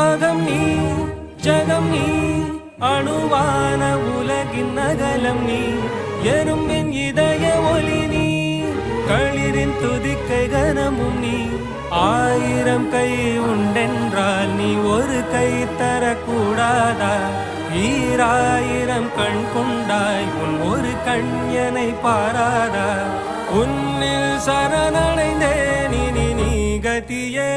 அகம் நீ ஜகம் நீ அணுவான உலகின் அகலம் நீ எறும்பின் இதய ஒளி நீ களிரின் துதிக்கை கனமும் நீ ஆயிரம் கை உண்டென்றால் நீ ஒரு கை தரக்கூடாதா ஈராயிரம் கண் கொண்டாய் உன் ஒரு கண்யனை பாராதா உன்னில் சரணடைந்தேன் இனி நீ கதியே